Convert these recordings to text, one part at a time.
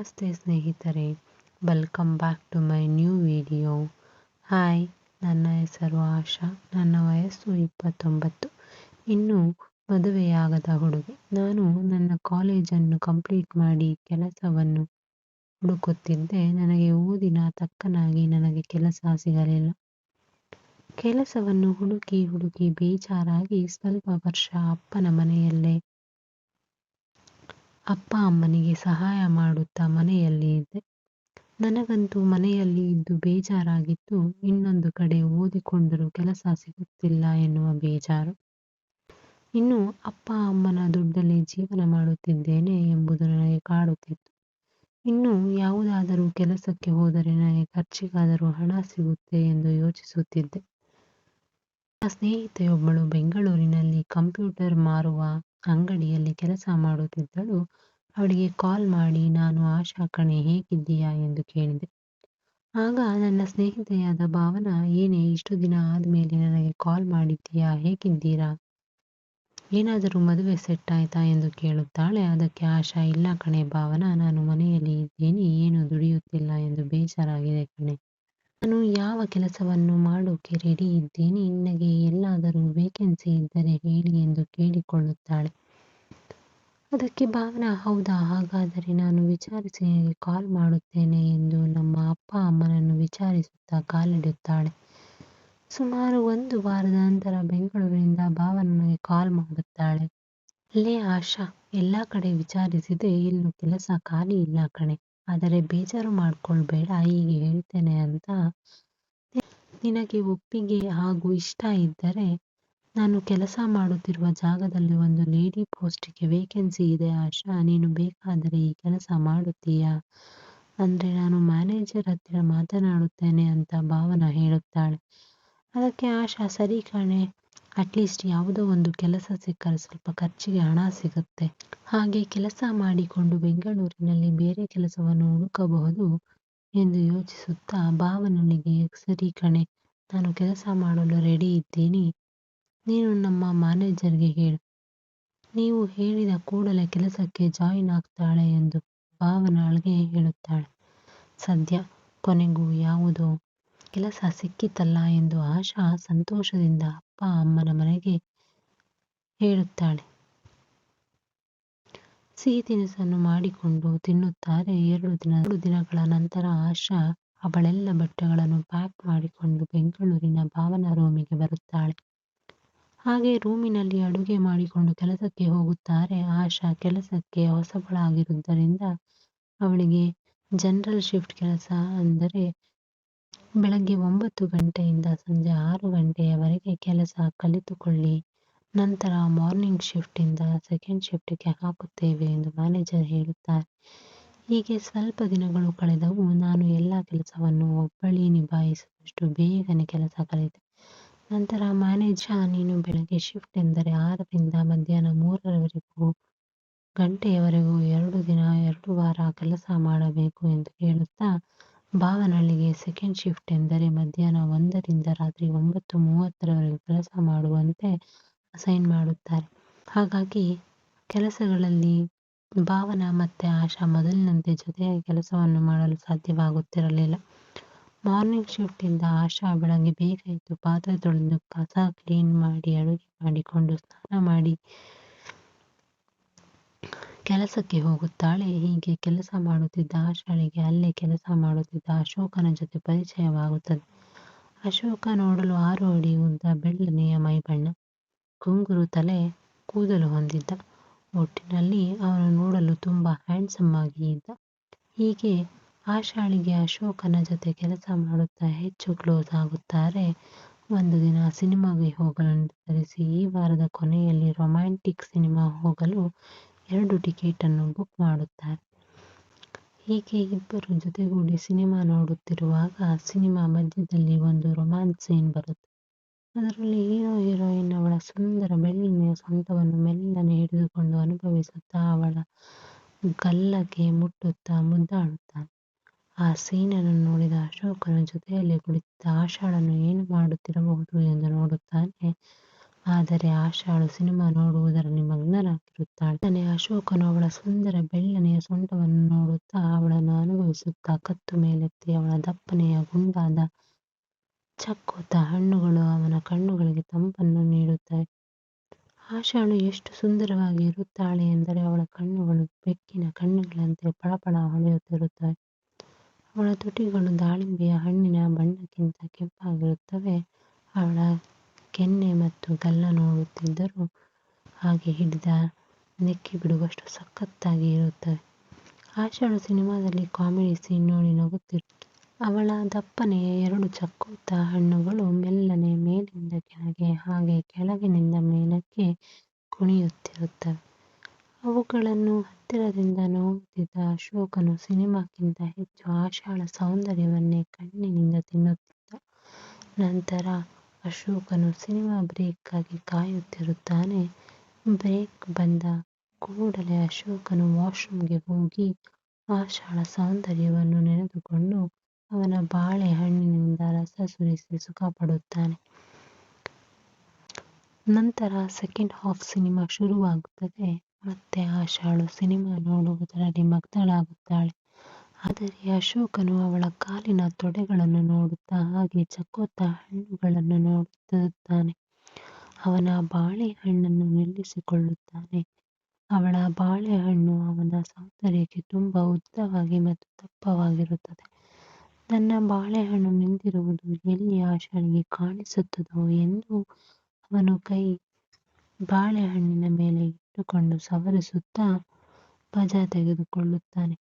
ನಮಸ್ತೆ ಸ್ನೇಹಿತರೆ, welcome back to my new video. Hi, ನನ್ನ ಹೆಸರು ಆಶಾ. ನನ್ನ ವಯಸ್ಸು 29. ಇನ್ನೂ ಮದುವೆಯಾಗದ ಹುಡುಗಿ. ನಾನು ನನ್ನ ಕಾಲೇಜನ್ನು ಕಂಪ್ಲೀಟ್ ಮಾಡಿ ಕೆಲಸವನ್ನು ಹುಡುಕುತ್ತಿದ್ದೆ. ನನಗೆ ಓದಿನ ತಕ್ಕನಾಗಿ ನನಗೆ ಕೆಲಸ ಸಿಗಲಿಲ್ಲ. ಕೆಲಸವನ್ನು ಹುಡುಕಿ ಬೇಜಾರಾಗಿ ಸ್ವಲ್ಪ ವರ್ಷ ಅಪ್ಪನ ಮನೆಯಲ್ಲೇ ಅಪ್ಪ ಅಮ್ಮನಿಗೆ ಸಹಾಯ ಮಾಡುತ್ತಾ ಮನೆಯಲ್ಲಿ ಇದ್ದೆ. ನನಗಂತೂ ಮನೆಯಲ್ಲಿ ಇದ್ದು ಬೇಜಾರಾಗಿತ್ತು. ಇನ್ನೊಂದು ಕಡೆ ಓದಿಕೊಂಡರೂ ಕೆಲಸ ಸಿಗುತ್ತಿಲ್ಲ ಎನ್ನುವ ಬೇಜಾರು. ಇನ್ನು ಅಪ್ಪ ಅಮ್ಮನ ದುಡ್ಡಲ್ಲಿ ಜೀವನ ಮಾಡುತ್ತಿದ್ದೇನೆ ಎಂಬುದು ನನಗೆ ಕಾಡುತ್ತಿತ್ತು. ಇನ್ನು ಯಾವುದಾದರೂ ಕೆಲಸಕ್ಕೆ ಹೋದರೆ ನನಗೆ ಖರ್ಚಿಗಾದರೂ ಹಣ ಸಿಗುತ್ತೆ ಎಂದು ಯೋಚಿಸುತ್ತಿದ್ದೆ. ನನ್ನ ಸ್ನೇಹಿತೆಯೊಬ್ಬಳು ಬೆಂಗಳೂರಿನಲ್ಲಿ ಕಂಪ್ಯೂಟರ್ ಮಾರುವ ಅಂಗಡಿಯಲ್ಲಿ ಕೆಲಸ ಮಾಡುತ್ತಿದ್ದಳು. ಅವಳಿಗೆ ಕಾಲ್ ಮಾಡಿ, ನಾನು ಆಶಾ ಕಣೆ, ಹೇಗಿದ್ದೀಯಾ ಎಂದು ಕೇಳಿದೆ. ಆಗ ನನ್ನ ಸ್ನೇಹಿತೆಯಾದ ಭಾವನಾ, ಏನೇ ಇಷ್ಟು ದಿನ ಆದಮೇಲೆ ನನಗೆ ಕಾಲ್ ಮಾಡಿದ್ದೀಯಾ, ಹೇಗಿದ್ದೀರಾ, ಏನಾದರೂ ಮದುವೆ ಸೆಟ್ ಆಯ್ತಾ ಎಂದು ಕೇಳುತ್ತಾಳೆ. ಅದಕ್ಕೆ ಆಶಾ, ಇಲ್ಲ ಕಣೆ ಭಾವನಾ, ನಾನು ಮನೆಯಲ್ಲಿ ಇದ್ದೀನಿ, ಏನು ದುಡಿಯುತ್ತಿಲ್ಲ ಎಂದು ಬೇಜಾರಾಗಿದೆ ಕಣೆ. ನಾನು ಯಾವ ಕೆಲಸವನ್ನು ಮಾಡೋಕೆ ರೆಡಿ ಇದ್ದೀನಿ, ನಿನಗೆ ಎಲ್ಲಾದರೂ ವೇಕೆನ್ಸಿ ಇದ್ದರೆ ಹೇಳಿ ಎಂದು ಕೇಳಿಕೊಳ್ಳುತ್ತಾಳೆ. ಅದಕ್ಕೆ ಭಾವನಾ, ಹೌದಾ, ಹಾಗಾದರೆ ನಾನು ವಿಚಾರಿಸಿ ನಿನಗೆ ಕಾಲ್ ಮಾಡುತ್ತೇನೆ ಎಂದು ನಮ್ಮ ಅಪ್ಪ ಅಮ್ಮನನ್ನು ವಿಚಾರಿಸುತ್ತಾ ಕಾಲಿಡುತ್ತಾಳೆ. ಸುಮಾರು 1 ವಾರದ ನಂತರ ಬೆಂಗಳೂರಿನಿಂದ ಭಾವನಾ ನನಗೆ ಕಾಲ್ ಮಾಡುತ್ತಾಳೆ. ಲೇ ಆಶಾ, ಎಲ್ಲ ಕಡೆ ವಿಚಾರಿಸಿದೆ, ಎಲ್ಲೂ ಕೆಲಸ ಖಾಲಿ ಇಲ್ಲ ಕಣೆ. ಆದರೆ ಬೇಜಾರು ಮಾಡ್ಕೊಳ್ಬೇಡ, ಹೀಗೆ ಹೇಳ್ತೇನೆ ಅಂತ. ನಿನಗೆ ಒಪ್ಪಿಗೆ ಹಾಗೂ ಇಷ್ಟ ಇದ್ದರೆ ನಾನು ಕೆಲಸ ಮಾಡುತ್ತಿರುವ ಜಾಗದಲ್ಲಿ ಒಂದು ಲೇಡಿ ಪೋಸ್ಟಿಗೆ ವೇಕೆನ್ಸಿ ಇದೆ ಆಶಾ, ನೀನು ಬೇಕಾದರೆ ಈ ಕೆಲಸ ಮಾಡುತ್ತೀಯಾ ಅಂದರೆ ನಾನು ಮ್ಯಾನೇಜರ್ ಹತ್ತಿರ ಮಾತನಾಡುತ್ತೇನೆ ಅಂತ ಭಾವನಾ ಹೇಳುತ್ತಾಳೆ. ಅದಕ್ಕೆ ಆಶಾ, ಸರಿ ಕಣೆ, ಅಟ್ಲೀಸ್ಟ್ ಯಾವುದೋ ಒಂದು ಕೆಲಸ ಸಿಕ್ಕರೆ ಸ್ವಲ್ಪ ಖರ್ಚಿಗೆ ಹಣ ಸಿಗುತ್ತೆ. ಹಾಗೆ ಕೆಲಸ ಮಾಡಿಕೊಂಡು ಬೆಂಗಳೂರಿನಲ್ಲಿ ಬೇರೆ ಕೆಲಸವನ್ನು ಹುಡುಕಬಹುದು ಎಂದು ಯೋಚಿಸುತ್ತಾ ಭಾವನನಿಗೆ, ಸರಿ ಕಣೆ, ನಾನು ಕೆಲಸ ಮಾಡಲು ರೆಡಿ ಇದ್ದೀನಿ, ನೀನು ನಮ್ಮ ಮ್ಯಾನೇಜರ್ಗೆ ಹೇಳು, ನೀವು ಹೇಳಿದ ಕೂಡಲೇ ಕೆಲಸಕ್ಕೆ ಜಾಯಿನ್ ಆಗ್ತಾಳೆ ಎಂದು ಭಾವನಾಳಿಗೆ ಹೇಳುತ್ತಾಳೆ. ಸದ್ಯ ಕೊನೆಗೂ ಯಾವುದೋ ಕೆಲಸ ಸಿಕ್ಕಿತಲ್ಲ ಎಂದು ಆಶಾ ಸಂತೋಷದಿಂದ ಅಪ್ಪ ಅಮ್ಮನ ಮನೆಗೆ ಹೇಳುತ್ತಾಳೆ. ಸಿಹಿ ತಿನಿಸನ್ನು ಮಾಡಿಕೊಂಡು ತಿನ್ನುತ್ತಾರೆ. 2 ದಿನಗಳ ನಂತರ ಆಶಾ ಅವಳೆಲ್ಲ ಬಟ್ಟೆಗಳನ್ನು ಪ್ಯಾಕ್ ಮಾಡಿಕೊಂಡು ಬೆಂಗಳೂರಿನ ಭಾವನಾ ರೂಮಿಗೆ ಬರುತ್ತಾಳೆ. ಹಾಗೆ ರೂಮಿನಲ್ಲಿ ಅಡುಗೆ ಮಾಡಿಕೊಂಡು ಕೆಲಸಕ್ಕೆ ಹೋಗುತ್ತಾರೆ. ಆಶಾ ಕೆಲಸಕ್ಕೆ ಹೊಸಬಳಾಗಿರುವುದರಿಂದ ಅವಳಿಗೆ ಜನರಲ್ ಶಿಫ್ಟ್ ಕೆಲಸ, ಅಂದರೆ ಬೆಳಗ್ಗೆ 9 ಗಂಟೆಯಿಂದ ಸಂಜೆ 6 ಗಂಟೆಯವರೆಗೆ ಕೆಲಸ ಕಲಿತುಕೊಳ್ಳಿ, ನಂತರ ಮಾರ್ನಿಂಗ್ ಶಿಫ್ಟಿಂದ ಸೆಕೆಂಡ್ ಶಿಫ್ಟಿಗೆ ಹಾಕುತ್ತೇವೆ ಎಂದು ಮ್ಯಾನೇಜರ್ ಹೇಳುತ್ತಾರೆ. ಹೀಗೆ ಸ್ವಲ್ಪ ದಿನಗಳು ಕಳೆದವು. ನಾನು ಎಲ್ಲ ಕೆಲಸವನ್ನು ಒಬ್ಬಳೇ ನಿಭಾಯಿಸುವಷ್ಟು ಬೇಗನೆ ಕೆಲಸ ಕಲಿತೆ. ನಂತರ ಮ್ಯಾನೇಜರ್, ನೀನು ಬೆಳಗ್ಗೆ ಶಿಫ್ಟ್ ಎಂದರೆ 6ರಿಂದ ಮಧ್ಯಾಹ್ನ 3 ಗಂಟೆಯವರೆಗೂ 2 ವಾರ ಕೆಲಸ ಮಾಡಬೇಕು ಎಂದು ಹೇಳುತ್ತಾ ಭಾವನಳಿಗೆ ಸೆಕೆಂಡ್ ಶಿಫ್ಟ್ ಎಂದರೆ ಮಧ್ಯಾಹ್ನ 1ರಿಂದ ರಾತ್ರಿ 9:30 ಕೆಲಸ ಮಾಡುವಂತೆ ಅಸೈನ್ ಮಾಡುತ್ತಾರೆ. ಹಾಗಾಗಿ ಕೆಲಸಗಳಲ್ಲಿ ಭಾವನಾ ಮತ್ತು ಆಶಾ ಮೊದಲಿನಂತೆ ಜೊತೆಯಾಗಿ ಕೆಲಸವನ್ನು ಮಾಡಲು ಸಾಧ್ಯವಾಗುತ್ತಿರಲಿಲ್ಲ. ಮಾರ್ನಿಂಗ್ ಶಿಫ್ಟ್ ಇಂದ ಆಶಾ ಬೆಳಗ್ಗೆ ಬೇಗ ಎದ್ದು ಪಾತ್ರೆ ತೊಳೆದು ಕಸ ಕ್ಲೀನ್ ಮಾಡಿ ಅಡುಗೆ ಮಾಡಿಕೊಂಡು ಸ್ನಾನ ಮಾಡಿ ಕೆಲಸಕ್ಕೆ ಹೋಗುತ್ತಾಳೆ. ಹೀಗೆ ಕೆಲಸ ಮಾಡುತ್ತಿದ್ದ ಆಶಾಳಿಗೆ ಅಲ್ಲೇ ಕೆಲಸ ಮಾಡುತ್ತಿದ್ದ ಅಶೋಕನ ಜೊತೆ ಪರಿಚಯವಾಗುತ್ತದೆ. ಅಶೋಕ ನೋಡಲು 6 ಅಡಿ ಉದ್ದ, ಬೆಳ್ಳನೆಯ ಮೈಬಣ್ಣ, ಗುಂಗುರು ತಲೆ ಕೂದಲು ಹೊಂದಿದ್ದ. ಒಟ್ಟಿನಲ್ಲಿ ಅವನು ನೋಡಲು ತುಂಬಾ ಹ್ಯಾಂಡ್ಸಮ್ ಆಗಿ ಇದ್ದ. ಹೀಗೆ ಆಶಾಳಿಗೆ ಅಶೋಕನ ಜೊತೆ ಕೆಲಸ ಮಾಡುತ್ತಾ ಹೆಚ್ಚು ಕ್ಲೋಸ್ ಆಗುತ್ತಾರೆ. ಒಂದು ದಿನ ಸಿನಿಮಾಗೆ ಹೋಗಲು ನಿರ್ಧರಿಸಿ ಈ ವಾರದ ಕೊನೆಯಲ್ಲಿ ರೊಮ್ಯಾಂಟಿಕ್ ಸಿನಿಮಾ ಹೋಗಲು 2 ಟಿಕೆಟ್ ಅನ್ನು ಬುಕ್ ಮಾಡುತ್ತಾರೆ. ಹೀಗೆ ಇಬ್ಬರು ಜೊತೆಗೂಡಿ ಸಿನಿಮಾ ನೋಡುತ್ತಿರುವಾಗ ಸಿನಿಮಾ ಮಧ್ಯದಲ್ಲಿ ಒಂದು ರೊಮ್ಯಾನ್ಸ್ ಸೀನ್ ಬರುತ್ತೆ. ಅದರಲ್ಲಿ ಹೀರೋಯಿನ್ ಅವಳ ಸುಂದರ ಬೆಳ್ಳನೆಯ ಸೊಂಟವನ್ನು ಮೆಲ್ಲನೆ ಹಿಡಿದುಕೊಂಡು ಅನುಭವಿಸುತ್ತಾ ಅವಳ ಗಲ್ಲಗೆ ಮುಟ್ಟುತ್ತಾ ಮುದ್ದಾಡುತ್ತಾನೆ. ಆ ಸೀನನ್ನು ನೋಡಿದ ಅಶೋಕನ ಜೊತೆಯಲ್ಲಿ ಕುಳಿತಿದ್ದ ಆಶಾಳನ್ನು ಏನು ಮಾಡುತ್ತಿರಬಹುದು ಎಂದು ನೋಡುತ್ತಾನೆ. ಆದರೆ ಆಶಾಳು ಸಿನಿಮಾ ನೋಡುವುದರಲ್ಲಿ ಮಗ್ನರಾಗಿರುತ್ತಾಳೆ. ಅಶೋಕನು ಅವಳ ಸುಂದರ ಬೆಳ್ಳನೆಯ ಸೊಂಟವನ್ನು ನೋಡುತ್ತಾ ಅವಳ ಅನುಭವಿಸುತ್ತಾ ಕತ್ತು ಮೇಲೆತ್ತಿ ಅವಳ ದಪ್ಪನೆಯ ಗುಂಡಾದ ಚಕ್ಕೋತ ಹಣ್ಣುಗಳು ಅವನ ಕಣ್ಣುಗಳಿಗೆ ತಂಪನ್ನು ನೀಡುತ್ತವೆ. ಆಶಾಳು ಎಷ್ಟು ಸುಂದರವಾಗಿ ಇರುತ್ತಾಳೆ ಎಂದರೆ ಅವಳ ಕಣ್ಣುಗಳು ಬೆಕ್ಕಿನ ಕಣ್ಣುಗಳಂತೆ ಪಳಪಳ ಹೊಳೆಯುತ್ತಿರುತ್ತವೆ. ಅವಳ ತುಟಿಗಳು ದಾಳಿಂಬೆಯ ಹಣ್ಣಿನ ಬಣ್ಣಕ್ಕಿಂತ ಕೆಂಪಾಗಿರುತ್ತವೆ. ಅವಳ ಕೆನ್ನೆ ಮತ್ತು ಗಲ್ಲ ನೋಡುತ್ತಿದ್ದರೂ ಹಾಗೆ ಹಿಡಿದ ನೆಕ್ಕಿ ಬಿಡುವಷ್ಟು ಸಖತ್ತಾಗಿ ಇರುತ್ತವೆ. ಆಶಾಳು ಸಿನಿಮಾದಲ್ಲಿ ಕಾಮಿಡಿ ಸೀನ್ ನೋಡಿ ನಗುತ್ತಿರುತ್ತಾಳೆ. ಅವಳ ದಪ್ಪನೆಯ 2 ಚಕ್ಕೋತ ಹಣ್ಣುಗಳು ಮೆಲ್ಲನೆ ಮೇಲಿಂದ ಕೆಳಗೆ ಹಾಗೆ ಕೆಳಗಿನಿಂದ ಮೇಲಕ್ಕೆ ಕುಣಿಯುತ್ತಿರುತ್ತವೆ. ಅವುಗಳನ್ನು ಹತ್ತಿರದಿಂದ ನೋಡುತ್ತಿದ್ದ ಅಶೋಕನು ಸಿನಿಮಾಕ್ಕಿಂತ ಹೆಚ್ಚು ಆಶಾಳ ಸೌಂದರ್ಯವನ್ನೇ ಕಣ್ಣಿನಿಂದ ತಿನ್ನುತ್ತಿದ್ದ. ನಂತರ ಅಶೋಕನು ಸಿನಿಮಾ ಬ್ರೇಕ್ಗಾಗಿ ಕಾಯುತ್ತಿರುತ್ತಾನೆ. ಬ್ರೇಕ್ ಬಂದ ಕೂಡಲೇ ಅಶೋಕನು ವಾಶ್ರೂಮ್ಗೆ ಹೋಗಿ ಆಶಾಳ ಸೌಂದರ್ಯವನ್ನು ನೆನೆದುಕೊಂಡು ಅವನ ಬಾಳೆ ಹಣ್ಣಿನಿಂದ ರಸ ಸುರಿಸಿ ಸುಖಪಡುತ್ತಾನೆ. ನಂತರ ಸೆಕೆಂಡ್ ಹಾಫ್ ಸಿನಿಮಾ ಶುರುವಾಗುತ್ತದೆ. ಮತ್ತೆ ಆಶಾಳು ಸಿನಿಮಾ ನೋಡುವುದರಲ್ಲಿ ಮಗ್ನಳಾಗುತ್ತಾಳೆ. ಆದರೆ ಅಶೋಕನು ಅವಳ ಕಾಲಿನ ತೊಡೆಗಳನ್ನು ನೋಡುತ್ತಾ ಹಾಗೆ ಚಕ್ಕೋತ ಹಣ್ಣುಗಳನ್ನು ನೋಡುತ್ತಿರುತ್ತಾನೆ. ಅವನ ಬಾಳೆಹಣ್ಣನ್ನು ನಿಲ್ಲಿಸಿಕೊಳ್ಳುತ್ತಾನೆ. ಅವಳ ಬಾಳೆಹಣ್ಣು ಅವನ ಸೌಂದರ್ಯಕ್ಕೆ ತುಂಬಾ ಉದ್ದವಾಗಿ ಮತ್ತು ದಪ್ಪವಾಗಿರುತ್ತದೆ. ತನ್ನ ಬಾಳೆಹಣ್ಣು ನಿಂತಿರುವುದು ಎಲ್ಲಿ ಆಶಾಳಿಗೆ ಕಾಣಿಸುತ್ತದೋ ಎಂದು ಅವನು ಕೈ ಬಾಳೆಹಣ್ಣಿನ ಮೇಲೆ ಇಟ್ಟುಕೊಂಡು ಸವರಿಸುತ್ತಾ ಮಜಾ ತೆಗೆದುಕೊಳ್ಳುತ್ತಾನೆ.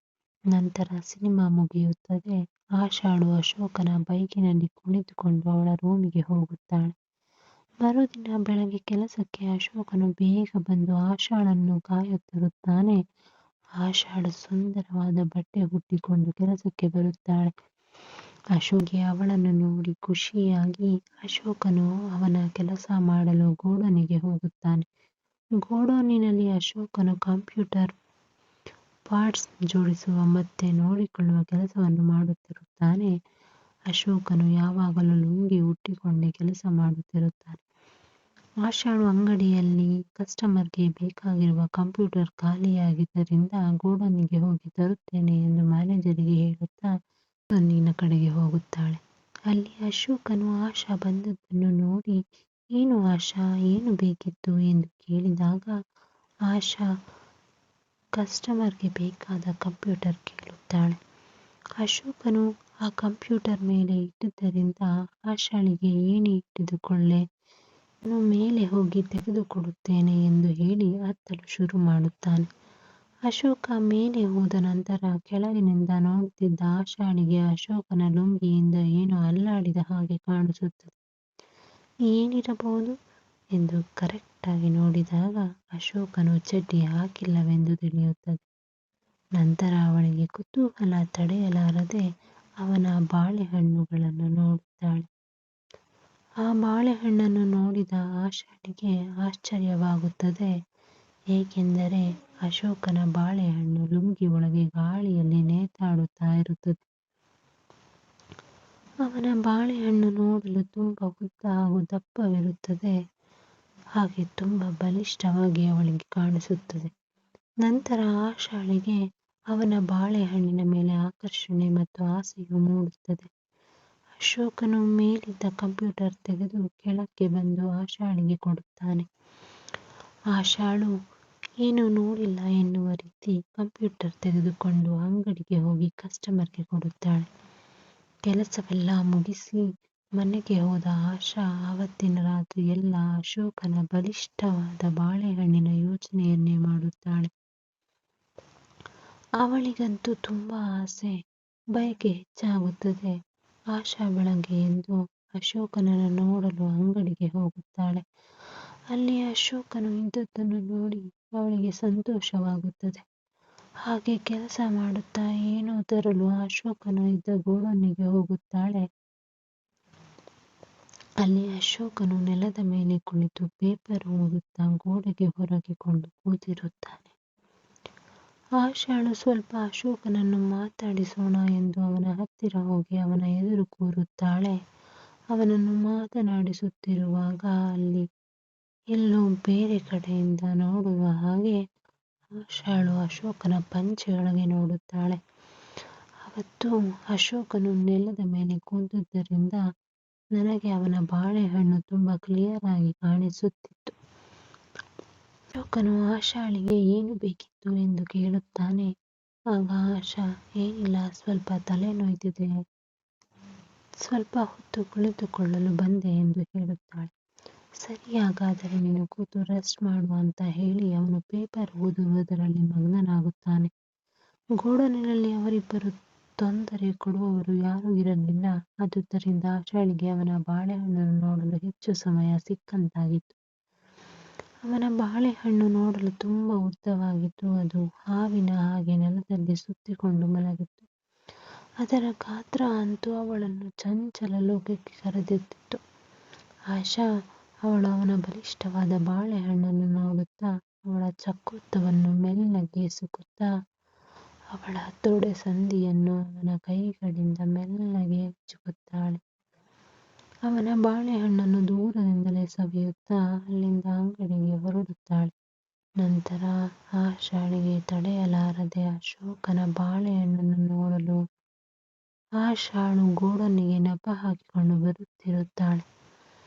ನಂತರ ಸಿನಿಮಾ ಮುಗಿಯುತ್ತದೆ. ಆಶಾಳು ಅಶೋಕನ ಬೈಕಿನಲ್ಲಿ ಕುಳಿತುಕೊಂಡು ಅವಳ ರೂಮಿಗೆ ಹೋಗುತ್ತಾಳೆ. ಮರುದಿನ ಬೆಳಗ್ಗೆ ಕೆಲಸಕ್ಕೆ ಅಶೋಕನು ಬೇಗ ಬಂದು ಆಶಾಳನ್ನು ಕಾಯುತ್ತಿರುತ್ತಾನೆ. ಆಶಾಳು ಸುಂದರವಾದ ಬಟ್ಟೆ ಹುಟ್ಟಿಕೊಂಡು ಕೆಲಸಕ್ಕೆ ಬರುತ್ತಾಳೆ. ಅಶೋಕ್ಗೆ ಅವಳನ್ನು ನೋಡಿ ಖುಷಿಯಾಗಿ ಅಶೋಕನು ಅವನ ಕೆಲಸ ಮಾಡಲು ಗೋಡೌನಿಗೆ ಹೋಗುತ್ತಾನೆ. ಗೋಡೌನಿನಲ್ಲಿ ಅಶೋಕನು ಕಂಪ್ಯೂಟರ್ ಪಾರ್ಟ್ಸ್ ಜೋಡಿಸುವ ಮತ್ತೆ ನೋಡಿಕೊಳ್ಳುವ ಕೆಲಸವನ್ನು ಮಾಡುತ್ತಿರುತ್ತಾನೆ. ಅಶೋಕನು ಯಾವಾಗಲೂ ಲುಂಗಿ ಉಟ್ಟಿಕೊಂಡೇ ಕೆಲಸ ಮಾಡುತ್ತಿರುತ್ತಾನೆ. ಆಶಾಳು ಅಂಗಡಿಯಲ್ಲಿ ಕಸ್ಟಮರ್ಗೆ ಬೇಕಾಗಿರುವ ಕಂಪ್ಯೂಟರ್ ಖಾಲಿಯಾಗಿದ್ದರಿಂದ ಗೋಡೌನಿಗೆ ಹೋಗಿ ತರುತ್ತೇನೆ ಎಂದು ಮ್ಯಾನೇಜರಿಗೆ ಹೇಳುತ್ತಾ ಗೋಡೌನಿನ ಕಡೆಗೆ ಹೋಗುತ್ತಾಳೆ. ಅಲ್ಲಿ ಅಶೋಕನು ಆಶಾ ಬಂದದ್ದನ್ನು ನೋಡಿ ಏನು ಆಶಾ, ಏನು ಬೇಕಿತ್ತು ಎಂದು ಕೇಳಿದಾಗ ಆಶಾ ಕಸ್ಟಮರ್ಗೆ ಬೇಕಾದ ಕಂಪ್ಯೂಟರ್ ಕೇಳುತ್ತಾಳೆ. ಅಶೋಕನು ಆ ಕಂಪ್ಯೂಟರ್ ಮೇಲೆ ಇಟ್ಟಿದ್ದರಿಂದ ಆಶಾಳಿಗೆ ಏನೇ ಇಟ್ಟುಕೊಳ್ಳೆ, ನಾನು ಮೇಲೆ ಹೋಗಿ ತೆಗೆದುಕೊಡುತ್ತೇನೆ ಎಂದು ಹೇಳಿ ಹತ್ತಲು ಶುರು ಮಾಡುತ್ತಾನೆ. ಅಶೋಕ ಮೇಲೆ ಹೋದ ನಂತರ ಕೆಳಗಿನಿಂದ ನೋಡುತ್ತಿದ್ದ ಆಶಾಳಿಗೆ ಅಶೋಕನ ಲುಂಗಿಯಿಂದ ಏನೋ ಅಲ್ಲಾಡಿದ ಹಾಗೆ ಕಾಣಿಸುತ್ತದೆ. ಏನಿರಬಹುದು ಎಂದು ಕರೆಕ್ಟಾಗಿ ನೋಡಿದಾಗ ಅಶೋಕನು ಚಡ್ಡಿ ಹಾಕಿಲ್ಲವೆಂದು ತಿಳಿಯುತ್ತದೆ. ನಂತರ ಅವಳಿಗೆ ಕುತೂಹಲ ತಡೆಯಲಾರದೆ ಅವನ ಬಾಳೆಹಣ್ಣುಗಳನ್ನು ನೋಡುತ್ತಾಳೆ. ಆ ಬಾಳೆಹಣ್ಣನ್ನು ನೋಡಿದ ಆಶಾಳಿಗೆ ಆಶ್ಚರ್ಯವಾಗುತ್ತದೆ. ಏಕೆಂದರೆ ಅಶೋಕನ ಬಾಳೆಹಣ್ಣು ಲುಂಗಿ ಒಳಗೆ ಗಾಳಿಯಲ್ಲಿ ನೇತಾಡುತ್ತಾ ಇರುತ್ತದೆ. ಅವನ ಬಾಳೆಹಣ್ಣು ನೋಡಲು ತುಂಬಾ ಉದ್ದ ಹಾಗೂ ದಪ್ಪವಿರುತ್ತದೆ. ಹಾಗೆ ತುಂಬಾ ಬಲಿಷ್ಠವಾಗಿ ಅವಳಿಗೆ ಕಾಣಿಸುತ್ತದೆ. ನಂತರ ಆಶಾಳಿಗೆ ಅವನ ಬಾಳೆಹಣ್ಣಿನ ಮೇಲೆ ಆಕರ್ಷಣೆ ಮತ್ತು ಆಸೆಯು ಮೂಡುತ್ತದೆ. ಅಶೋಕನು ಮೇಲಿದ್ದ ಕಂಪ್ಯೂಟರ್ ತೆಗೆದು ಕೆಳಕ್ಕೆ ಬಂದು ಆಶಾಳಿಗೆ ಕೊಡುತ್ತಾನೆ. ಆಶಾಳು ಏನೂ ನೋಡಿಲ್ಲ ಎನ್ನುವ ರೀತಿ ಕಂಪ್ಯೂಟರ್ ತೆಗೆದುಕೊಂಡು ಅಂಗಡಿಗೆ ಹೋಗಿ ಕಸ್ಟಮರ್ಗೆ ಕೊಡುತ್ತಾಳೆ. ಕೆಲಸವೆಲ್ಲ ಮುಗಿಸಿ ಮನೆಗೆ ಹೋದ ಆಶಾ ಆವತ್ತಿನ ರಾತ್ರಿ ಎಲ್ಲ ಅಶೋಕನ ಬಲಿಷ್ಠವಾದ ಬಾಳೆಹಣ್ಣಿನ ಯೋಚನೆಯನ್ನೇ ಮಾಡುತ್ತಾಳೆ. ಅವಳಿಗಂತೂ ತುಂಬಾ ಆಸೆ, ಬಯಕೆ ಹೆಚ್ಚಾಗುತ್ತದೆ. ಆಶಾ ಬೆಳಗ್ಗೆ ಎದ್ದು ಅಶೋಕನನ್ನು ನೋಡಲು ಅಂಗಡಿಗೆ ಹೋಗುತ್ತಾಳೆ. ಅಲ್ಲಿ ಅಶೋಕನು ಇದ್ದದ್ದನ್ನು ನೋಡಿ ಅವಳಿಗೆ ಸಂತೋಷವಾಗುತ್ತದೆ. ಹಾಗೆ ಕೆಲಸ ಮಾಡುತ್ತಾ ಏನೋ ತರಲು ಅಶೋಕನು ಇದ್ದ ಗೋಡೌನಿಗೆ ಹೋಗುತ್ತಾಳೆ. ಅಲ್ಲಿ ಅಶೋಕನು ನೆಲದ ಮೇಲೆ ಕುಳಿತು ಪೇಪರ್ ಓದುತ್ತಾ ಗೋಡೆಗೆ ಹೊರಗೆ ಕೊಂಡು ಕೂತಿರುತ್ತಾನೆ. ಆಶಾಳು ಸ್ವಲ್ಪ ಅಶೋಕನನ್ನು ಮಾತಾಡಿಸೋಣ ಎಂದು ಅವನ ಹತ್ತಿರ ಹೋಗಿ ಅವನ ಎದುರು ಕೂರುತ್ತಾಳೆ. ಅವನನ್ನು ಮಾತನಾಡಿಸುತ್ತಿರುವಾಗ ಅಲ್ಲಿ ಎಲ್ಲೋ ಬೇರೆ ಕಡೆಯಿಂದ ನೋಡುವ ಹಾಗೆ ಆಶಾಳು ಅಶೋಕನ ಪಂಚೆಯೊಳಗೆ ನೋಡುತ್ತಾಳೆ. ಅವತ್ತು ಅಶೋಕನು ನೆಲದ ಮೇಲೆ ಕೂತಿದ್ದರಿಂದ ನನಗೆ ಅವನ ಬಾಳೆಹಣ್ಣು ತುಂಬಾ ಕ್ಲಿಯರ್ ಆಗಿ ಕಾಣಿಸುತ್ತಿತ್ತು. ಅಶೋಕನು ಆಶಾಳಿಗೆ ಏನು ಬೇಕಿತ್ತು ಎಂದು ಕೇಳುತ್ತಾನೆ. ಆಗ ಆಶಾ, ಏನಿಲ್ಲ, ಸ್ವಲ್ಪ ತಲೆ ನೋಯ್ತಿದೆ, ಸ್ವಲ್ಪ ಹೊತ್ತು ಕುಳಿತುಕೊಳ್ಳಲು ಬಂದೆ ಎಂದು ಹೇಳುತ್ತಾಳೆ. ಸರಿ, ಹಾಗಾದರೆ ನೀನು ಕೂತು ರೆಸ್ಟ್ ಮಾಡು ಅಂತ ಹೇಳಿ ಅವನು ಪೇಪರ್ ಓದುವುದರಲ್ಲಿ ಮಗ್ನನಾಗುತ್ತಾನೆ. ಗೋಡನಿನಲ್ಲಿ ಅವರಿಬ್ಬರು ತೊಂದರೆ ಕೊಡುವವರು ಯಾರೂ ಇರಲಿಲ್ಲ. ಆದುದರಿಂದ ಆಶಾಳಿಗೆ ಅವನ ಬಾಳೆಹಣ್ಣನ್ನು ನೋಡಲು ಹೆಚ್ಚು ಸಮಯ ಸಿಕ್ಕಂತಾಗಿತ್ತು. ಅವನ ಬಾಳೆಹಣ್ಣು ನೋಡಲು ತುಂಬಾ ಉದ್ದವಾಗಿತ್ತು. ಅದು ಹಾವಿನ ಹಾಗೆ ನೆಲದಲ್ಲಿ ಸುತ್ತಿಕೊಂಡು ಮಲಗಿತ್ತು. ಅದರ ಗಾತ್ರ ಅಂತೂ ಅವಳನ್ನು ಚಂಚಲ ಲೋಕಕ್ಕೆ ಕರೆದೊಯ್ದಿತ್ತು. ಆಶಾ ಅವನ ಬಲಿಷ್ಠವಾದ ಬಾಳೆಹಣ್ಣನ್ನು ನೋಡುತ್ತಾ ಅವಳ ಚಕ್ಕೋತವನ್ನು ಮೆಲ್ಲಗೆ ಎಸೆಯುತ್ತಾ ಅವಳ ತೊಡೆ ಸಂದಿಯನ್ನು ಅವನ ಕೈಗಳಿಂದ ಮೆಲ್ಲಗೆ ಚಿಕ್ಕುತ್ತಾಳೆ. ಅವನ ಬಾಳೆಹಣ್ಣನ್ನು ದೂರದಿಂದಲೇ ಸವಿಯುತ್ತಾ ಅಲ್ಲಿಂದ ಅಂಗಡಿಗೆ ಹೊರಡುತ್ತಾಳೆ. ನಂತರ ಆಶಾಳಿಗೆ ತಡೆಯಲಾರದೆ ಅಶೋಕನ ಬಾಳೆಹಣ್ಣನ್ನು ನೋಡಲು ಆಶಾಳು ಗೋಡನಿಗೆ ನೆಪ ಹಾಕಿಕೊಂಡು ಬರುತ್ತಿರುತ್ತಾಳೆ.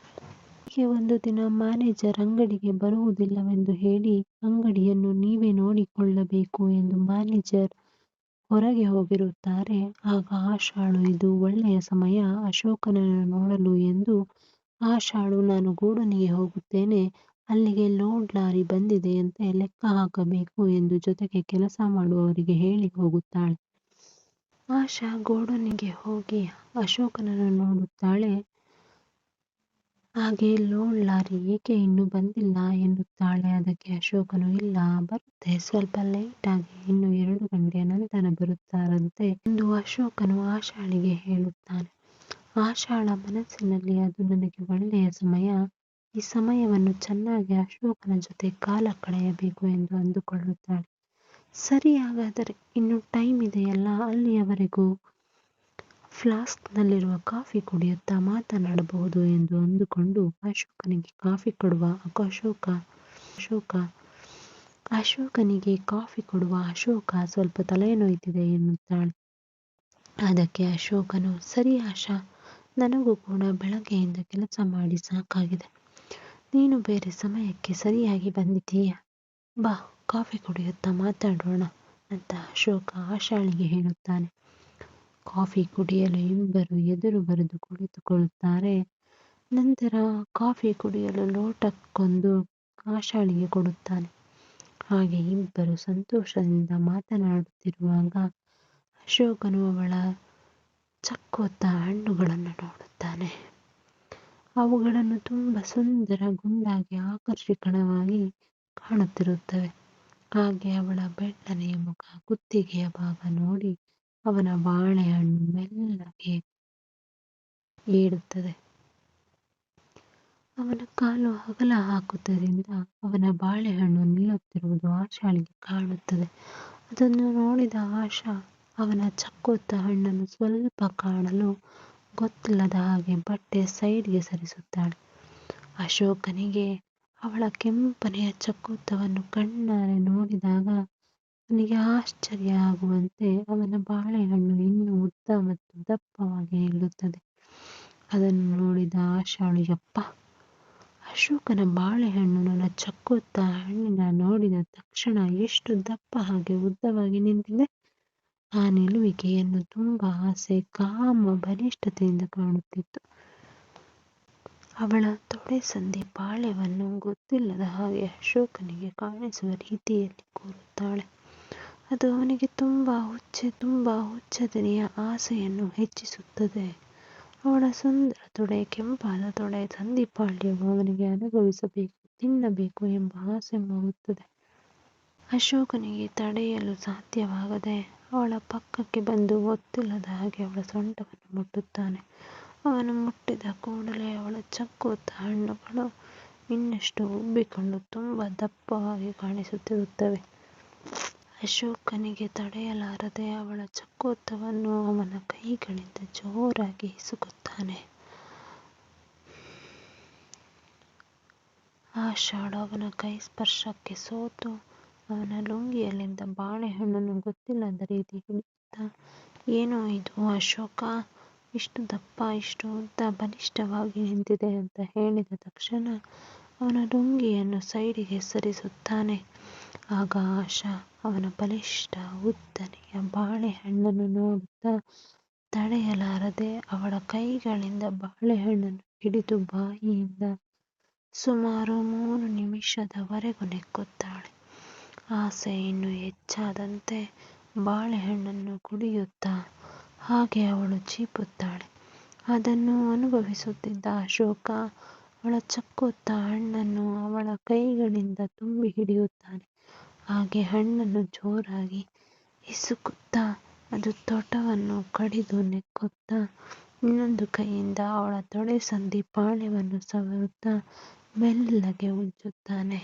ಹೀಗೆ ಒಂದು ದಿನ ಮ್ಯಾನೇಜರ್ ಅಂಗಡಿಗೆ ಬರುವುದಿಲ್ಲವೆಂದು ಹೇಳಿ ಅಂಗಡಿಯನ್ನು ನೀವೇ ನೋಡಿಕೊಳ್ಳಬೇಕು ಎಂದು ಮ್ಯಾನೇಜರ್ ಹೊರಗೆ ಹೋಗಿರುತ್ತಾರೆ. ಆಗ ಆಶಾಳು, ಇದು ಒಳ್ಳೆಯ ಸಮಯ ಅಶೋಕನನ್ನು ನೋಡಲು ಎಂದು ಆಶಾಳು, ನಾನು ಗೋಡನಿಗೆ ಹೋಗುತ್ತೇನೆ, ಅಲ್ಲಿಗೆ ಲೋಡ್ ಲಾರಿ ಬಂದಿದೆಯಂತೆ, ಲೆಕ್ಕ ಹಾಕಬೇಕು ಎಂದು ಜೊತೆಗೆ ಕೆಲಸ ಮಾಡುವವರಿಗೆ ಹೇಳಿ ಹೋಗುತ್ತಾಳೆ. ಆಶಾ ಗೋಡನಿಗೆ ಹೋಗಿ ಅಶೋಕನನ್ನು ನೋಡುತ್ತಾಳೆ. ಹಾಗೆ ಲೋಡ್ ಲಾರಿ ಏಕೆ ಇನ್ನೂ ಬಂದಿಲ್ಲ ಎನ್ನುತ್ತಾಳೆ. ಅದಕ್ಕೆ ಅಶೋಕನು, ಇಲ್ಲ, ಬರುತ್ತೆ, ಸ್ವಲ್ಪ ಲೇಟ್ ಆಗಿ, ಇನ್ನು 2 ಗಂಟೆಯ ನಂತರ ಬರುತ್ತಾರಂತೆ ಎಂದು ಅಶೋಕನು ಆಶಾಳಿಗೆ ಹೇಳುತ್ತಾನೆ. ಆಶಾಳ ಮನಸ್ಸಿನಲ್ಲಿ, ಅದು ನನಗೆ ಒಳ್ಳೆಯ ಸಮಯ, ಈ ಸಮಯವನ್ನು ಚೆನ್ನಾಗಿ ಅಶೋಕನ ಜೊತೆ ಕಾಲ ಕಳೆಯಬೇಕು ಎಂದು ಅಂದುಕೊಳ್ಳುತ್ತಾಳೆ. ಸರಿ, ಹಾಗಾದರೆ ಇನ್ನು ಟೈಮ್ ಇದೆಯಲ್ಲ, ಅಲ್ಲಿಯವರೆಗೂ ಫ್ಲಾಸ್ಕ್ನಲ್ಲಿರುವ ಕಾಫಿ ಕುಡಿಯುತ್ತಾ ಮಾತನಾಡಬಹುದು ಎಂದು ಅಂದುಕೊಂಡು ಅಶೋಕನಿಗೆ ಕಾಫಿ ಕೊಡುವ ಅಶೋಕ ಸ್ವಲ್ಪ ತಲೆನೋಯ್ತಿದೆ ಎನ್ನುತ್ತಾಳೆ. ಅದಕ್ಕೆ ಅಶೋಕನು, ಸರಿ ಆಶಾ, ನನಗೂ ಕೂಡ ಬೆಳಗ್ಗೆಯಿಂದ ಕೆಲಸ ಮಾಡಿ ಸಾಕಾಗಿದೆ, ನೀನು ಬೇರೆ ಸಮಯಕ್ಕೆ ಸರಿಯಾಗಿ ಬಂದಿದ್ದೀಯ, ಬಾ ಕಾಫಿ ಕುಡಿಯುತ್ತಾ ಮಾತಾಡೋಣ ಅಂತ ಅಶೋಕ ಆಶಾಳಿಗೆ ಹೇಳುತ್ತಾನೆ. ಕಾಫಿ ಕುಡಿಯಲು ಇಬ್ಬರು ಎದುರು ಬರೆದು ಕುಳಿತುಕೊಳ್ಳುತ್ತಾರೆ. ನಂತರ ಕಾಫಿ ಕುಡಿಯಲು ಲೋಟಕ್ಕೊಂದು ಆಶಾಳಿಗೆ ಕೊಡುತ್ತಾನೆ. ಹಾಗೆ ಇಬ್ಬರು ಸಂತೋಷದಿಂದ ಮಾತನಾಡುತ್ತಿರುವಾಗ ಅಶೋಕನು ಅವಳ ಚಕ್ಕೋತ ಹಣ್ಣುಗಳನ್ನು ನೋಡುತ್ತಾನೆ. ಅವುಗಳನ್ನು ತುಂಬ ಸುಂದರ, ಗುಂಡಾಗಿ, ಆಕರ್ಷಕವಾಗಿ ಕಾಣುತ್ತಿರುತ್ತವೆ. ಹಾಗೆ ಅವಳ ಬೆಳ್ಳನೆಯ ಮುಖ, ಕುತ್ತಿಗೆಯ ಭಾಗ ನೋಡಿ ಅವನ ಬಾಳೆಹಣ್ಣು ಮೆಲ್ಲಗೆ ಏಳುತ್ತದೆ. ಅವನ ಕಾಲು ಅಗಲ ಹಾಕುವುದರಿಂದ ಅವನ ಬಾಳೆಹಣ್ಣು ನಿಲ್ಲುತ್ತಿರುವುದು ಆಶಾಳಿಗೆ ಕಾಣುತ್ತದೆ. ಅದನ್ನು ನೋಡಿದ ಆಶಾ ಅವನ ಚಕ್ಕೋತ ಹಣ್ಣನ್ನು ಸ್ವಲ್ಪ ಕಾಣಲು ಗೊತ್ತಿಲ್ಲದ ಹಾಗೆ ಬಟ್ಟೆ ಸೈಡ್ಗೆ ಸರಿಸುತ್ತಾಳೆ. ಅಶೋಕನಿಗೆ ಅವಳ ಕೆಂಪನೆಯ ಚಕ್ಕೋತವನ್ನು ಕಣ್ಣಾರೆ ನೋಡಿದಾಗ ಅವನಿಗೆ ಆಶ್ಚರ್ಯ ಆಗುವಂತೆ ಅವನ ಬಾಳೆಹಣ್ಣು ಇನ್ನೂ ಉದ್ದ ಮತ್ತು ದಪ್ಪವಾಗಿ ನಿಲ್ಲುತ್ತದೆ. ಅದನ್ನು ನೋಡಿದ ಆಶಾಳು, ಯಪ್ಪ, ಅಶೋಕನ ಬಾಳೆಹಣ್ಣು ನನ್ನ ಚಕ್ಕೋತ ಹಣ್ಣಿನ ನೋಡಿದ ತಕ್ಷಣ ಎಷ್ಟು ದಪ್ಪ ಹಾಗೆ ಉದ್ದವಾಗಿ ನಿಂತಿದೆ. ಆ ನಿಲ್ಲುವಿಕೆಯನ್ನು ತುಂಬಾ ಆಸೆ, ಕಾಮ, ಬಲಿಷ್ಠತೆಯಿಂದ ಕಾಣುತ್ತಿತ್ತು. ಅವಳ ತೊಡೆ ಸಂದಿ ಬಾಳೆವನ್ನು ಗೊತ್ತಿಲ್ಲದ ಹಾಗೆ ಅಶೋಕನಿಗೆ ಕಾಣಿಸುವ ರೀತಿಯಲ್ಲಿ ಕೂರುತ್ತಾಳೆ. ಅದು ಅವನಿಗೆ ತುಂಬಾ ಹುಚ್ಚೆದೆನೆಯ ಆಸೆಯನ್ನು ಹೆಚ್ಚಿಸುತ್ತದೆ. ಅವಳ ಸುಂದರ ತೊಡೆ, ಕೆಂಪಾದ ತೊಡೆ, ಸಂದಿಪಾಳ್ಯವು ಅವನಿಗೆ ಅನುಭವಿಸಬೇಕು, ತಿನ್ನಬೇಕು ಎಂಬ ಆಸೆ ಮೂಡುತ್ತದೆ. ಅಶೋಕನಿಗೆ ತಡೆಯಲು ಸಾಧ್ಯವಾಗದೆ ಅವಳ ಪಕ್ಕಕ್ಕೆ ಬಂದು ಗೊತ್ತಿಲ್ಲದ ಹಾಗೆ ಅವಳ ಸೊಂಟವನ್ನು ಮುಟ್ಟುತ್ತಾನೆ. ಅವನು ಮುಟ್ಟಿದ ಕೂಡಲೇ ಅವಳ ಚಕ್ಕೋತ ಹಣ್ಣುಗಳು ಇನ್ನಷ್ಟು ಉಬ್ಬಿಕೊಂಡು ತುಂಬಾ ದಪ್ಪವಾಗಿ ಕಾಣಿಸುತ್ತಿರುತ್ತವೆ. ಅಶೋಕನಿಗೆ ತಡೆಯಲಾರದೆ ಅವಳ ಚಕ್ಕೋತವನ್ನು ಅವನ ಕೈಗಳಿಂದ ಜೋರಾಗಿ ಹಿಸುಕುತ್ತಾನೆ. ಆಶಾಳು ಅವನ ಕೈ ಸ್ಪರ್ಶಕ್ಕೆ ಸೋತು ಅವನ ಲುಂಗಿಯಲ್ಲಿದ್ದ ಬಾಳೆಹಣ್ಣನ್ನು ಗೊತ್ತಿಲ್ಲದ ರೀತಿ ಹಿಡಿಯುತ್ತಾ ಏನೋ ಇದು ಅಶೋಕ ಇಷ್ಟು ದಪ್ಪ, ಇಷ್ಟು ಉದ್ದ, ಬಲಿಷ್ಠವಾಗಿ ನಿಂತಿದೆ ಅಂತ ಹೇಳಿದ ತಕ್ಷಣ ಅವನ ಲುಂಗಿಯನ್ನು ಸೈಡಿಗೆ ಸರಿಸುತ್ತಾನೆ. ಆಗ ಆಶಾ ಅವನ ಬಲಿಷ್ಠ ಉದ್ದನೆಯ ಬಾಳೆಹಣ್ಣನ್ನು ನೋಡುತ್ತಾ ತಡೆಯಲಾರದೆ ಅವಳ ಕೈಗಳಿಂದ ಬಾಳೆಹಣ್ಣನ್ನು ಹಿಡಿದು ಬಾಯಿಯಿಂದ ಸುಮಾರು 3 ನಿಮಿಷದವರೆಗೂ ನೆಕ್ಕುತ್ತಾಳೆ. ಆಸೆ ಇನ್ನೂ ಹೆಚ್ಚಾದಂತೆ ಬಾಳೆಹಣ್ಣನ್ನು ಕುಡಿಯುತ್ತಾ ಹಾಗೆ ಅವಳು ಚೀಪುತ್ತಾಳೆ. ಅದನ್ನು ಅನುಭವಿಸುತ್ತಿದ್ದ ಅಶೋಕ ಅವಳ ಚಕ್ಕುತ್ತಾ ಹಣ್ಣನ್ನು ಅವಳ ಕೈಗಳಿಂದ ತುಂಬಿ ಹಿಡಿಯುತ್ತಾನೆ. ಹಾಗೆ ಹಣ್ಣನ್ನು ಜೋರಾಗಿ ಹಿಸುಕುತ್ತಾ ಅದು ತೊಟವನ್ನು ಕಡಿದು ನೆಕ್ಕುತ್ತಾ ಇನ್ನೊಂದು ಕೈಯಿಂದ ಅವಳ ತೊಡೆ ಸಂದಿ ಪಾಳ್ಯವನ್ನು ಸವರುತ್ತಾ ಮೆಲ್ಲಗೆ ಉಜ್ಜುತ್ತಾನೆ.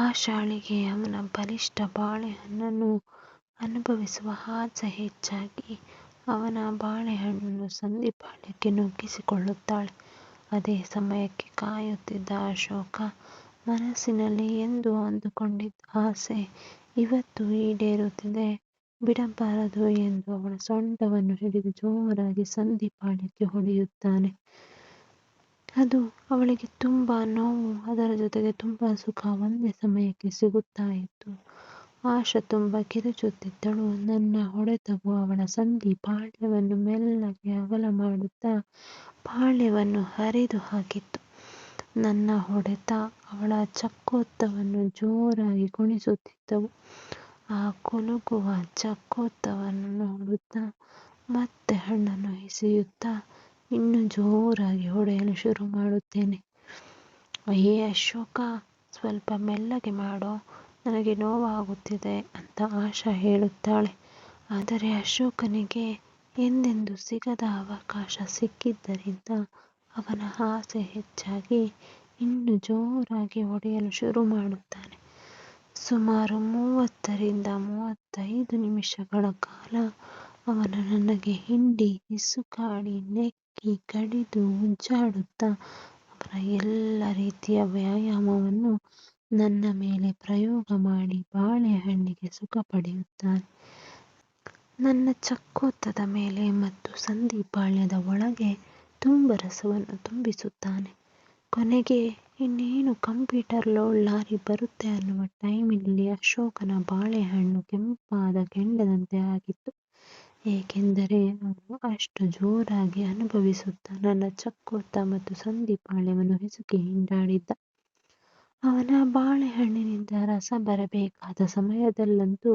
ಆಶಾಳಿಗೆ ಅವನ ಬಲಿಷ್ಠ ಬಾಳೆಹಣ್ಣನ್ನು ಅನುಭವಿಸುವ ಆಸೆ ಹೆಚ್ಚಾಗಿ ಅವನ ಬಾಳೆಹಣ್ಣನ್ನು ಸಂದಿಪಾಳ್ಯಕ್ಕೆ ನುಗ್ಗಿಸಿಕೊಳ್ಳುತ್ತಾಳೆ. ಅದೇ ಸಮಯಕ್ಕೆ ಕಾಯುತ್ತಿದ್ದ ಅಶೋಕ ಮನಸ್ಸಿನಲ್ಲಿ ಎಂದು ಅಂದುಕೊಂಡಿದ್ದ ಆಸೆ ಇವತ್ತು ಈಡೇರುತ್ತಿದೆ, ಬಿಡಬಾರದು ಎಂದು ಅವಳ ಸೊಂಟವನ್ನು ಹಿಡಿದು ಜೋರಾಗಿ ಸಂದಿಪಾಳ್ಯಕ್ಕೆ ಹೊಡೆಯುತ್ತಾನೆ. ಅದು ಅವಳಿಗೆ ತುಂಬ ನೋವು, ಅದರ ಜೊತೆಗೆ ತುಂಬ ಸುಖ ಒಂದೇ ಸಮಯಕ್ಕೆ ಸಿಗುತ್ತಾ ಇತ್ತು. ಆಶಾ ತುಂಬ ಕಿರುಚುತ್ತಿದ್ದಳು. ನನ್ನ ಹೊಡೆತವು ಅವಳ ಸಂದಿ ಪಾಳ್ಯವನ್ನು ಮೆಲ್ಲಗೆ ಅಗಲ ಮಾಡುತ್ತಾ ಪಾಳ್ಯವನ್ನು ಹರಿದು ಹಾಕಿತ್ತು. ನನ್ನ ಹೊಡೆತ ಅವಳ ಚಕ್ಕೋತ್ತವನ್ನು ಜೋರಾಗಿ ಕುಣಿಸುತ್ತಿದ್ದವು. ಆ ಕುಲುಕುವ ಚಕ್ಕೋತ್ತವನ್ನು ನೋಡುತ್ತಾ ಮತ್ತೆ ಹಣ್ಣನ್ನು ಎಸೆಯುತ್ತಾ ಇನ್ನೂ ಜೋರಾಗಿ ಹೊಡೆಯಲು ಶುರು ಮಾಡುತ್ತೇನೆ. ಅಯ್ಯೇ ಅಶೋಕ, ಸ್ವಲ್ಪ ಮೆಲ್ಲಗೆ ಮಾಡೋ, ನನಗೆ ನೋವಾಗುತ್ತಿದೆ ಅಂತ ಆಶಾ ಹೇಳುತ್ತಾಳೆ. ಆದರೆ ಅಶೋಕನಿಗೆ ಎಂದೆಂದೂ ಸಿಗದ ಅವಕಾಶ ಸಿಕ್ಕಿದ್ದರಿಂದ ಅವನ ಆಸೆ ಹೆಚ್ಚಾಗಿ ಇನ್ನೂ ಜೋರಾಗಿ ಹೊಡೆಯಲು ಶುರು ಮಾಡುತ್ತಾನೆ. ಸುಮಾರು 30ರಿಂದ 35 ನಿಮಿಷಗಳ ಕಾಲ ಅವನು ನನಗೆ ಹಿಂಡಿ, ಹಿಸುಕಾಡಿ, ನೆಕ್ಕಿ, ಕಡಿದು, ಉಜ್ಜಾಡುತ್ತಾ ಅವನ ಎಲ್ಲ ರೀತಿಯ ವ್ಯಾಯಾಮವನ್ನು ನನ್ನ ಮೇಲೆ ಪ್ರಯೋಗ ಮಾಡಿ ಬಾಳೆಹಣ್ಣಿಗೆ ಸುಖ ಪಡೆಯುತ್ತಾನೆ. ನನ್ನ ಚಕ್ಕೋತ್ತದ ಮೇಲೆ ಮತ್ತು ಸಂದಿಪಾಳ್ಯದ ಒಳಗೆ ತುಂಬ ರಸವನ್ನು ತುಂಬಿಸುತ್ತಾನೆ. ಕೊನೆಗೆ ಇನ್ನೇನು ಕಂಪ್ಯೂಟರ್ ಲೋಡ್ ಲಾರಿ ಬರುತ್ತೆ ಅನ್ನುವ ಟೈಮಿನಲ್ಲಿ ಅಶೋಕನ ಬಾಳೆಹಣ್ಣು ಕೆಂಪಾದ ಕೆಂಡದಂತೆ ಆಗಿತ್ತು. ಏಕೆಂದರೆ ಅವನು ಅಷ್ಟು ಜೋರಾಗಿ ಅನುಭವಿಸುತ್ತಾ ನನ್ನ ಚಕ್ಕೋತ್ತ ಮತ್ತು ಸಂದಿಪಾಳ್ಯವನ್ನು ಹಿಸುಕಿ ಹಿಂಡಾಡಿದ್ದ. ಅವನ ಬಾಳೆಹಣ್ಣಿನಿಂದ ರಸ ಬರಬೇಕಾದ ಸಮಯದಲ್ಲಂತೂ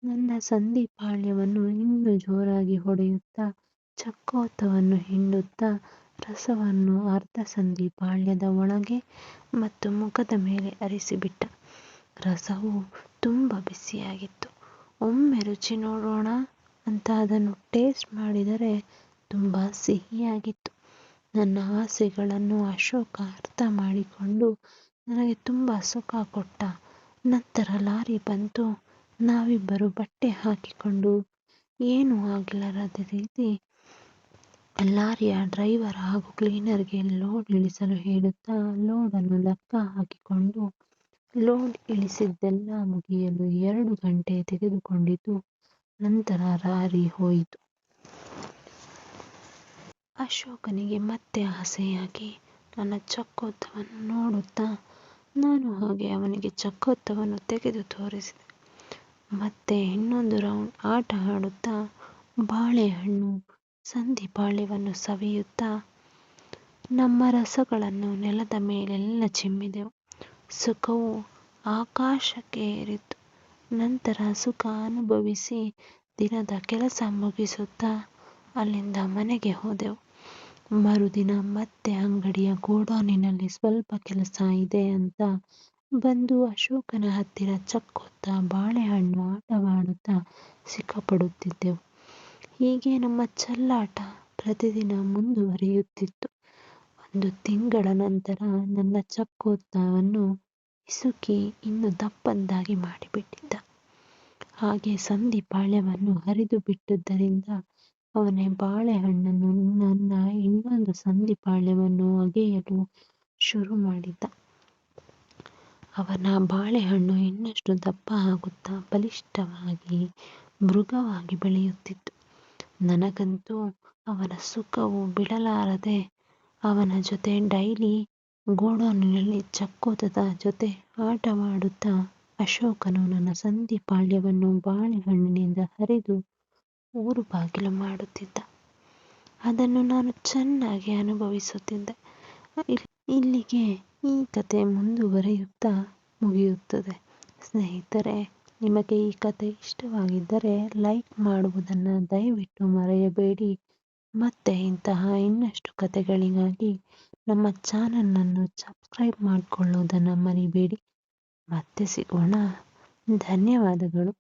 ನನ್ನ ಸಂದಿಪಾಳ್ಯವನ್ನು ಇನ್ನೂ ಜೋರಾಗಿ ಹೊಡೆಯುತ್ತಾ ಚಕ್ಕೋತ್ತವನ್ನು ಹಿಂಡುತ್ತಾ ರಸವನ್ನು ಅರ್ಧ ಸಂದಿಪಾಳ್ಯದ ಒಳಗೆ ಮತ್ತು ಮುಖದ ಮೇಲೆ ಹರಿಸಿಬಿಟ್ಟ. ರಸವು ತುಂಬ ಬಿಸಿಯಾಗಿತ್ತು. ಒಮ್ಮೆ ರುಚಿ ನೋಡೋಣ ಅಂತ ಅದನ್ನು ಟೇಸ್ಟ್ ಮಾಡಿದರೆ ತುಂಬ ಸಿಹಿಯಾಗಿತ್ತು. ನನ್ನ ಆಸೆಗಳನ್ನು ಅಶೋಕ ಅರ್ಥ ಮಾಡಿಕೊಂಡು ನನಗೆ ತುಂಬ ಸುಖ ಕೊಟ್ಟ. ನಂತರ ಲಾರಿ ಬಂತು. ನಾವಿಬ್ಬರು ಬಟ್ಟೆ ಹಾಕಿಕೊಂಡು ಏನೂ ಆಗಿಲ್ಲದ ರೀತಿ ಲಾರಿಯ ಡ್ರೈವರ್ ಹಾಗೂ ಕ್ಲೀನರ್ಗೆ ಲೋಡ್ ಇಳಿಸಲು ಹೇಳುತ್ತಾ ಲೋಡನ್ನು ಲೆಕ್ಕ ಹಾಕಿಕೊಂಡು ಲೋಡ್ ಇಳಿಸಿದ್ದೆಲ್ಲ ಮುಗಿಯಲು 2 ಗಂಟೆ ತೆಗೆದುಕೊಂಡಿತು. ನಂತರ ಲಾರಿ ಹೋಯಿತು. ಅಶೋಕನಿಗೆ ಮತ್ತೆ ಆಸೆಯಾಗಿ ನನ್ನ ಚಕ್ಕೋತ್ತವನ್ನು ನೋಡುತ್ತಾ ನಾನು ಹಾಗೆ ಅವನಿಗೆ ಚಕ್ಕೋತ್ತವನ್ನು ತೆಗೆದು ತೋರಿಸಿದೆ. ಮತ್ತೆ ಇನ್ನೊಂದು ರೌಂಡ್ ಆಟ ಆಡುತ್ತಾ ಬಾಳೆಹಣ್ಣು ಸಂದಿಪಾಳ್ಯವನ್ನು ಸವಿಯುತ್ತಾ ನಮ್ಮ ರಸಗಳನ್ನು ನೆಲದ ಮೇಲೆಲ್ಲ ಚಿಮ್ಮಿದೆವು. ಸುಖವು ಆಕಾಶಕ್ಕೆ ಏರಿತು. ನಂತರ ಸುಖ ಅನುಭವಿಸಿ ದಿನದ ಕೆಲಸ ಮುಗಿಸುತ್ತಾ ಅಲ್ಲಿಂದ ಮನೆಗೆ ಹೋದೆವು. ಮರುದಿನ ಮತ್ತೆ ಅಂಗಡಿಯ ಗೋಡೌನಿನಲ್ಲಿ ಸ್ವಲ್ಪ ಕೆಲಸ ಇದೆ ಅಂತ ಬಂದು ಅಶೋಕನ ಹತ್ತಿರ ಚಕ್ಕೋತ್ತ ಬಾಳೆಹಣ್ಣು ಆಟವಾಡುತ್ತಾ ಸಿಕ್ಕಾಪಡುತ್ತಿದ್ದೆವು. ಹೀಗೆ ನಮ್ಮ ಚೆಲ್ಲಾಟ ಪ್ರತಿದಿನ ಮುಂದುವರಿಯುತ್ತಿತ್ತು. 1 ತಿಂಗಳ ನಂತರ ನನ್ನ ಚಕ್ಕೋತ್ತವನ್ನು ಹಿಸುಕಿ ಇನ್ನೂ ದಪ್ಪದ್ದಾಗಿ ಮಾಡಿಬಿಟ್ಟಿದ್ದ. ಹಾಗೆ ಸಂದಿಪಾಳ್ಯವನ್ನು ಹರಿದು ಬಿಟ್ಟುದರಿಂದ ಅವನೇ ಬಾಳೆಹಣ್ಣನ್ನು ನನ್ನ ಇನ್ನೊಂದು ಸಂದಿಪಾಳ್ಯವನ್ನು ಅಗೆಯಲು ಶುರು ಮಾಡಿದ್ದ. ಅವನ ಬಾಳೆಹಣ್ಣು ಇನ್ನಷ್ಟು ದಪ್ಪ ಆಗುತ್ತಾ ಬಲಿಷ್ಠವಾಗಿ ಮೃಗವಾಗಿ ಬೆಳೆಯುತ್ತಿತ್ತು. ನನಗಂತೂ ಅವನ ಸುಖವು ಬಿಡಲಾರದೆ ಅವನ ಜೊತೆ ಡೈಲಿ ಗೋಡೌನಿನಲ್ಲಿ ಚಕ್ಕೋತದ ಜೊತೆ ಆಟವಾಡುತ್ತಾ ಅಶೋಕನು ನನ್ನ ಸಂಧಿಪಾಳ್ಯವನ್ನು ಬಾಳೆಹಣ್ಣಿನಿಂದ ಹರಿದು ಊರು ಬಾಗಿಲು ಮಾಡುತ್ತಿದ್ದ. ಅದನ್ನು ನಾನು ಚೆನ್ನಾಗಿ ಅನುಭವಿಸುತ್ತಿದ್ದೆ. ಇಲ್ಲಿಗೆ ಈ ಕತೆ ಮುಂದುವರಿಯುತ್ತಾ ಮುಗಿಯುತ್ತದೆ. ಸ್ನೇಹಿತರೆ, ನಿಮಗೆ ಈ ಕತೆ ಇಷ್ಟವಾಗಿದ್ದರೆ ಲೈಕ್ ಮಾಡುವುದನ್ನು ದಯವಿಟ್ಟು ಮರೆಯಬೇಡಿ. ಮತ್ತೆ ಇಂತಹ ಇನ್ನಷ್ಟು ಕತೆಗಳಿಗಾಗಿ ನಮ್ಮ ಚಾನಲನ್ನು ಸಬ್ಸ್ಕ್ರೈಬ್ ಮಾಡಿಕೊಳ್ಳುವುದನ್ನು ಮರಿಬೇಡಿ. ಮತ್ತೆ ಸಿಗೋಣ. ಧನ್ಯವಾದಗಳು.